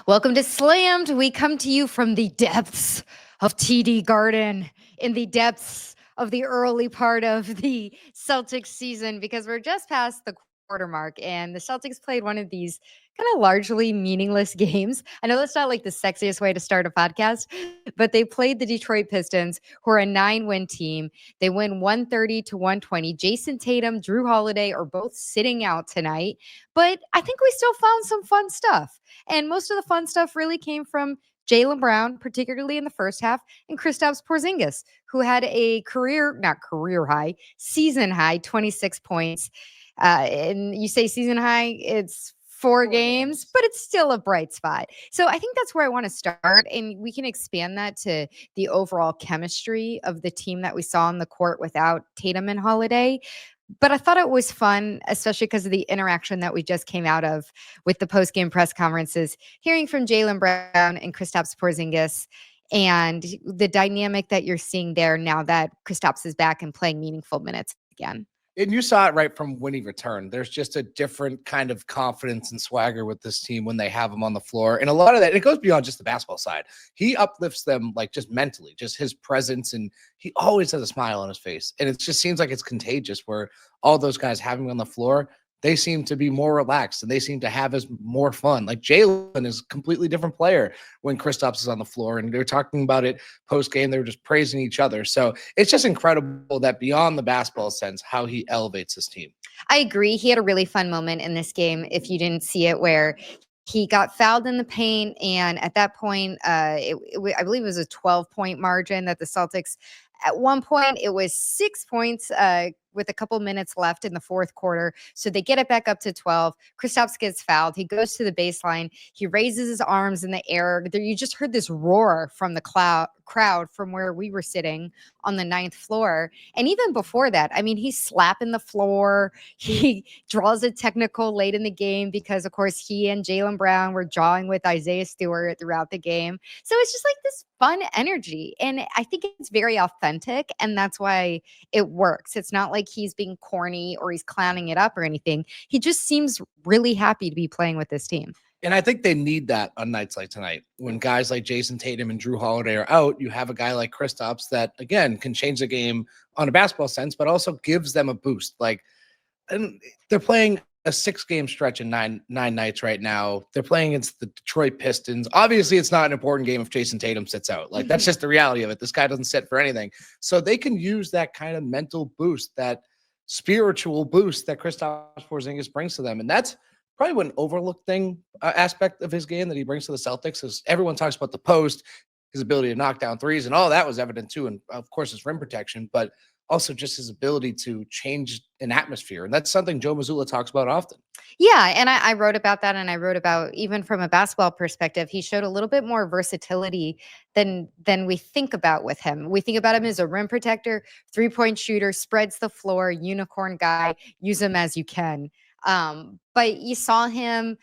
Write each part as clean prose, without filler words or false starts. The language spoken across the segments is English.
Welcome to Slammed. We come to you from the depths of TD Garden, in the depths of the early part of the Celtics season, because we're just past the quarter mark and the Celtics played one of these kind of largely meaningless games. I know that's not like the sexiest way to start a podcast, but they played the Detroit Pistons, who are a 9-win team. They win 130 to 120. Jason Tatum, Drew Holiday are both sitting out tonight, but I think we still found some fun stuff. And most of the fun stuff really came from Jaylen Brown, particularly in the first half, and Kristaps Porzingis, who had a not career high, season high, 26 points. And you say season high, it's four games, but it's still a bright spot. So I think that's where I want to start. And we can expand that to the overall chemistry of the team that we saw on the court without Tatum and Holiday. But I thought it was fun, especially because of the interaction that we just came out of with the post-game press conferences, hearing from Jaylen Brown and Kristaps Porzingis, and the dynamic that you're seeing there now that Kristaps is back and playing meaningful minutes again. And you saw it right from when he returned. There's just a different kind of confidence and swagger with this team when they have him on the floor. And a lot of that, it goes beyond just the basketball side. He uplifts them like just mentally, just his presence. And he always has a smile on his face. And it just seems like it's contagious where all those guys having him on the floor, they seem to be more relaxed and they seem to have more fun. Like Jaylen is a completely different player when Kristaps is on the floor, and they're talking about it post game. They were just praising each other. So it's just incredible that beyond the basketball sense, how he elevates his team. I agree. He had a really fun moment in this game, if you didn't see it, where he got fouled in the paint. And at that point, I believe it was a 12-point margin that the Celtics, at one point, it was 6 points with a couple minutes left in the fourth quarter. So they get it back up to 12. Kristaps gets fouled. He goes to the baseline. He raises his arms in the air. You just heard this roar from the crowd from where we were sitting on the 9th floor. And even before that, I mean, he's slapping the floor. He draws a technical late in the game because, of course, he and Jaylen Brown were jawing with Isaiah Stewart throughout the game. So it's just like this fun energy. And I think it's very authentic. And that's why it works. It's not like he's being corny or he's clowning it up or anything. He just seems really happy to be playing with this team. And I think they need that on nights like tonight. When guys like Jason Tatum and Drew Holiday are out, you have a guy like Kristaps that, again, can change the game on a basketball sense, but also gives them a boost. And they're playing a 6-game stretch in nine nights right now. They're playing against the Detroit Pistons. Obviously, it's not an important game if Jason Tatum sits out. That's just the reality of it. This guy doesn't sit for anything. So they can use that kind of mental boost, that spiritual boost that Kristaps Porzingis brings to them. And that's probably one overlooked aspect of his game that he brings to the Celtics is everyone talks about the post, his ability to knock down threes, and all that was evident too. And of course, his rim protection, but also just his ability to change an atmosphere. And that's something Joe Mazzulla talks about often. Yeah, and I wrote about that, and I wrote about, even from a basketball perspective, he showed a little bit more versatility than we think about with him. We think about him as a rim protector, 3-point shooter, spreads the floor, unicorn guy, use him as you can. But you saw him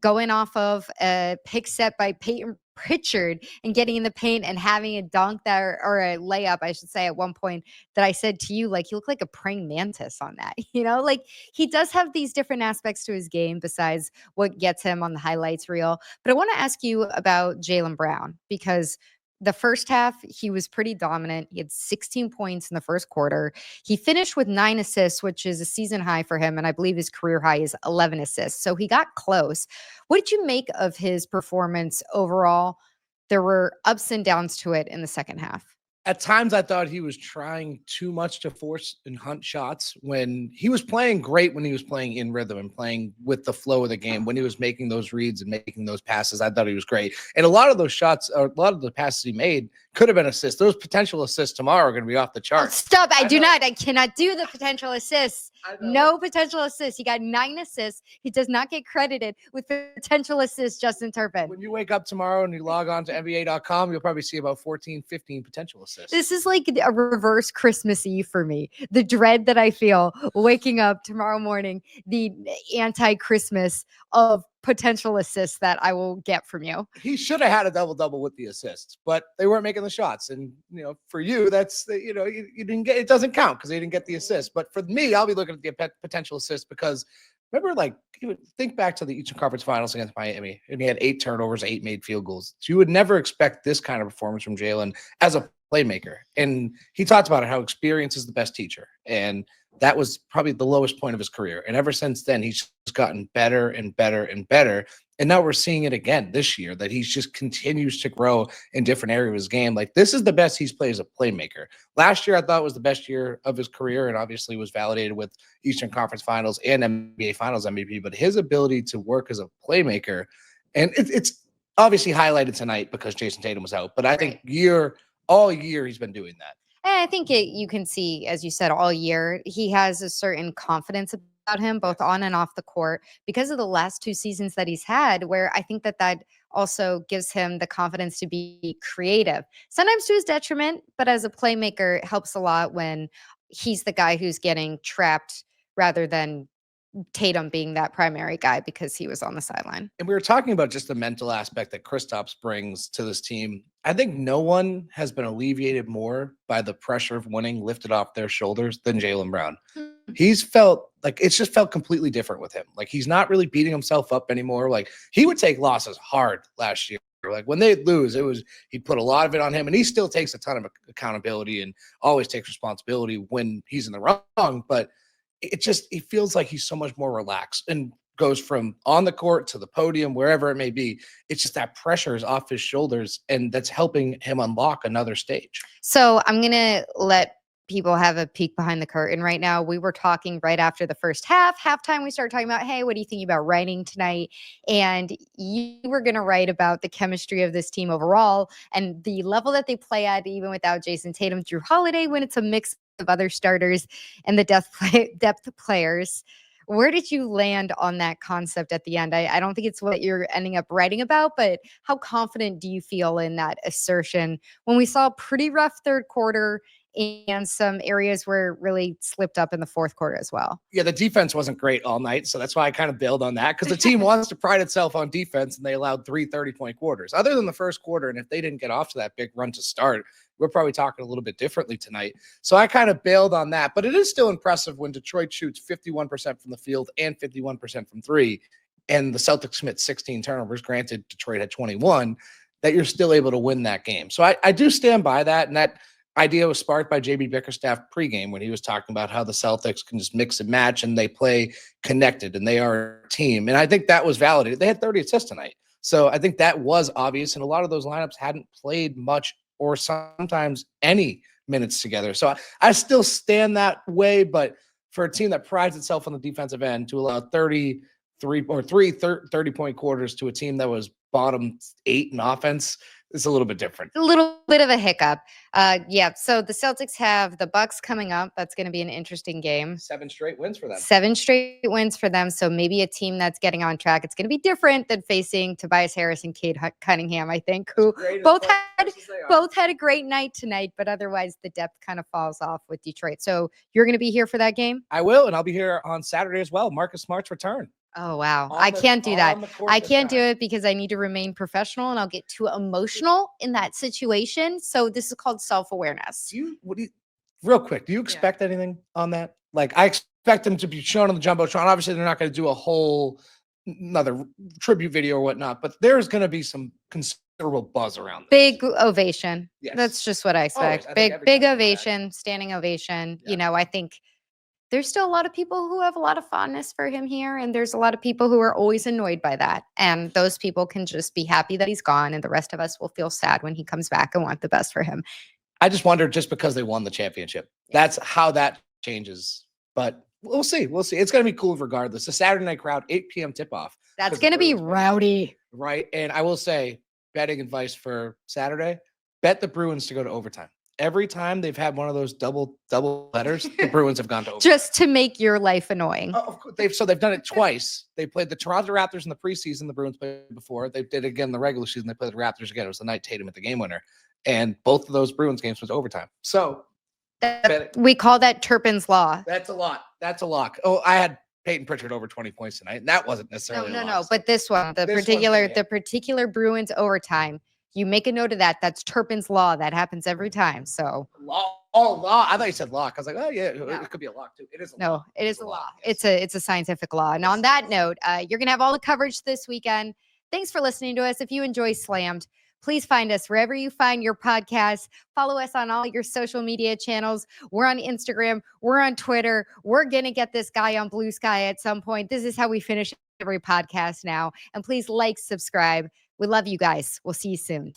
going off of a pick set by Peyton Pritchard and getting in the paint and having a dunk there, or a layup, I should say, at one point, that I said to you, like, he looked like a praying mantis on that. Like, he does have these different aspects to his game besides what gets him on the highlights reel. But I want to ask you about Jaylen Brown, because the first half, he was pretty dominant. He had 16 points in the first quarter. He finished with 9 assists, which is a season high for him. And I believe his career high is 11 assists. So he got close. What did you make of his performance overall? There were ups and downs to it in the second half. At times, I thought he was trying too much to force and hunt shots when he was playing great, when he was playing in rhythm and playing with the flow of the game, when he was making those reads and making those passes. I thought he was great. And a lot of those shots, or a lot of the passes he made, could have been assists. Those potential assists tomorrow are going to be off the charts. Oh, stop. I cannot do the potential assists. No potential assists. He got 9 assists. He does not get credited with potential assists, Justin Turpin. When you wake up tomorrow and you log on to NBA.com, you'll probably see about 14, 15 potential assists. This is like a reverse Christmas Eve for me. The dread that I feel waking up tomorrow morning, the anti-Christmas of potential assists that I will get from you. He should have had a double-double with the assists, but they weren't making the shots. And, for you, that's, you didn't get, it doesn't count because they didn't get the assist. But for me, I'll be looking at the potential assists because Remember, like, you would think back to the Eastern Conference Finals against Miami, and he had 8 turnovers, 8 made field goals. So you would never expect this kind of performance from Jalen as a playmaker. And he talked about it, how experience is the best teacher. And that was probably the lowest point of his career. And ever since then, he's just gotten better and better and better. And now we're seeing it again this year, that he's just continues to grow in different areas of his game. Like, this is the best he's played as a playmaker. Last year, I thought was the best year of his career, and obviously was validated with Eastern Conference Finals and NBA Finals MVP. But his ability to work as a playmaker, and it's obviously highlighted tonight because Jason Tatum was out. But I think all year he's been doing that. And I think you can see, as you said, all year, he has a certain confidence about him, both on and off the court, because of the last 2 seasons that he's had, where I think that also gives him the confidence to be creative, sometimes to his detriment, but as a playmaker, it helps a lot when he's the guy who's getting trapped rather than Tatum being that primary guy because he was on the sideline. And we were talking about just the mental aspect that Kristaps brings to this team. I think no one has been alleviated more by the pressure of winning lifted off their shoulders than Jaylen Brown. He's felt like it's just felt completely different with him. Like, he's not really beating himself up anymore. Like, he would take losses hard last year. Like, when they'd lose, he'd put a lot of it on him, and he still takes a ton of accountability and always takes responsibility when he's in the wrong. But it feels like he's so much more relaxed and goes from on the court to the podium, wherever it may be. It's just that pressure is off his shoulders, and that's helping him unlock another stage. So I'm going to let people have a peek behind the curtain right now. We were talking right after the first halftime, we started talking about, hey, what do you think about writing tonight? And you were going to write about the chemistry of this team overall and the level that they play at, even without Jason Tatum, Jrue Holiday, when it's a mix of other starters and the depth players. Where did you land on that concept at the end? I don't think it's what you're ending up writing about, but how confident do you feel in that assertion when we saw a pretty rough third quarter and some areas where it really slipped up in the fourth quarter as well? Yeah, the defense wasn't great all night, so that's why I kind of bailed on that, because the team wants to pride itself on defense, and they allowed 3 30-point quarters. Other than the first quarter, and if they didn't get off to that big run to start, we're probably talking a little bit differently tonight. So I kind of bailed on that, but it is still impressive when Detroit shoots 51% from the field and 51% from 3, and the Celtics commit 16 turnovers. Granted, Detroit had 21, that you're still able to win that game. So I do stand by that, and that idea was sparked by JB Bickerstaff pregame when he was talking about how the Celtics can just mix and match and they play connected and they are a team. And I think that was validated. They had 30 assists tonight. So I think that was obvious. And a lot of those lineups hadn't played much or sometimes any minutes together. So I still stand that way. But for a team that prides itself on the defensive end to allow 30 30-point quarters to a team that was bottom 8 in offense, it's a little bit different. A little bit of a hiccup. Yeah. So the Celtics have the Bucks coming up. That's going to be an interesting game. 7 straight wins for them. 7 straight wins for them. So maybe a team that's getting on track. It's going to be different than facing Tobias Harris and Cade Cunningham, I think, who both had a great night tonight, but otherwise the depth kind of falls off with Detroit. So you're going to be here for that game? I will, and I'll be here on Saturday as well. Marcus Smart's return. Oh, wow. I can't do that. I can't do it because I need to remain professional and I'll get too emotional in that situation. So this is called self-awareness. Real quick, do you expect anything on that? Like, I expect them to be shown on the Jumbotron. Obviously, they're not going to do a whole another tribute video or whatnot, but there's going to be some considerable buzz around this. Big ovation. Yes. That's just what I expect. Always. Big ovation, standing ovation. Yeah. I think there's still a lot of people who have a lot of fondness for him here. And there's a lot of people who are always annoyed by that. And those people can just be happy that he's gone. And the rest of us will feel sad when he comes back and want the best for him. I just wonder, just because they won the championship, that's how that changes. But we'll see. It's going to be cool regardless. The Saturday night crowd, 8 p.m. tip-off. That's going to be rowdy. Right. And I will say, betting advice for Saturday, bet the Bruins to go to overtime. Every time they've had one of those double letters, the Bruins have gone to overtime. Just to make your life annoying. Of course, they've done it twice. They played the Toronto Raptors in the preseason. The Bruins played before. They did it again in the regular season. They played the Raptors again. It was the night Tatum at the game winner. And both of those Bruins games was overtime. So we call that Turpin's Law. That's a lot. That's a lock. Oh, I had Peyton Pritchard over 20 points tonight. And that wasn't necessarily No. But this one, the particular Bruins overtime, you make a note of that. That's Turpin's Law. That happens every time. So law Oh, law. I thought you said lock. I was like, oh yeah, No. it could be a lock too. It is a No, law. it is a law. Yes. It's a scientific law. And Yes, on it that is. note, you're gonna have all the coverage this weekend. Thanks for listening to us. If you enjoy Slammed, please find us wherever you find your podcasts. Follow us on all your social media channels. We're on Instagram. We're on Twitter. We're gonna get this guy on Blue Sky at some point. This is how we finish every podcast now. And please like, subscribe. We love you guys. We'll see you soon.